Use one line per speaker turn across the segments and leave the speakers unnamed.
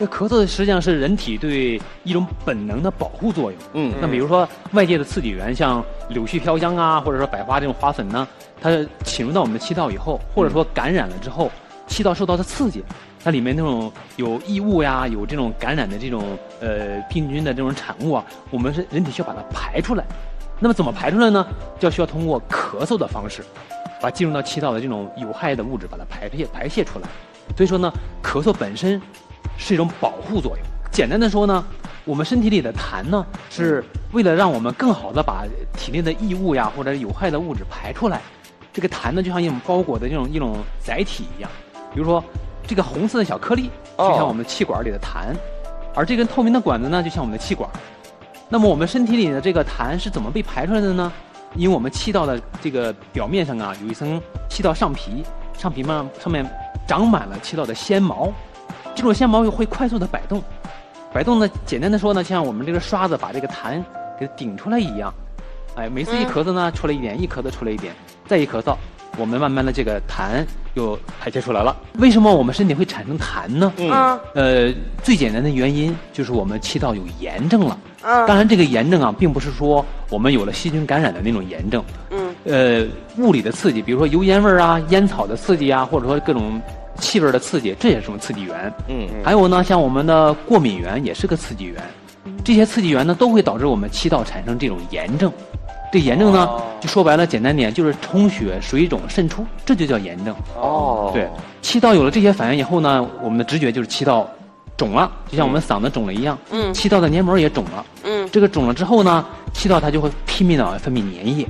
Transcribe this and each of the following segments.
这咳嗽实际上是人体对一种本能的保护作用。那比如说外界的刺激源，像柳絮飘香啊，或者说百花这种花粉呢，它侵入到我们的气道以后，或者说感染了之后，气道受到的刺激，它里面那种有异物呀，有这种感染的这种病菌的这种产物啊，我们是人体需要把它排出来。那么怎么排出来呢？就需要通过咳嗽的方式，把进入到气道的这种有害的物质把它排泄出来。所以说呢，咳嗽本身是一种保护作用。简单的说呢，我们身体里的痰呢，是为了让我们更好的把体内的异物呀或者有害的物质排出来。这个痰呢，就像一种包裹的一种载体一样。比如说，这个红色的小颗粒，就像我们气管里的痰，而这根透明的管子呢，就像我们的气管。那么我们身体里的这个痰是怎么被排出来的呢？因为我们气道的这个表面上啊，有一层气道上皮，上面长满了气道的纤毛，这种纤毛又会快速的摆动。摆动呢，简单的说呢，像我们这个刷子把这个痰给顶出来一样。哎，每次一咳嗽呢，出来一点，一咳嗽出来一点，再一咳嗽，我们慢慢的这个痰又排泄出来了。为什么我们身体会产生痰呢？最简单的原因就是我们气道有炎症了。当然这个炎症啊，并不是说我们有了细菌感染的那种炎症。物理的刺激，比如说油烟味啊、烟草的刺激啊，或者说各种气味的刺激，这也是种刺激源。还有呢，像我们的过敏源也是个刺激源。这些刺激源呢，都会导致我们气道产生这种炎症。这炎症呢，就说白了，简单点就是充血、水肿、渗出，这就叫炎症。对，气道有了这些反应以后呢，我们的直觉就是气道肿了，就像我们嗓子肿了一样。气道的黏膜也肿了。这个肿了之后呢，气道它就会拼命的分泌粘液。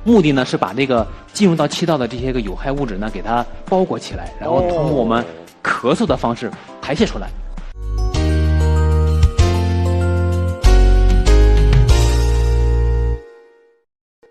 目的呢是把这个进入到气道的这些个有害物质呢，给它包裹起来，然后通过我们咳嗽的方式排泄出来。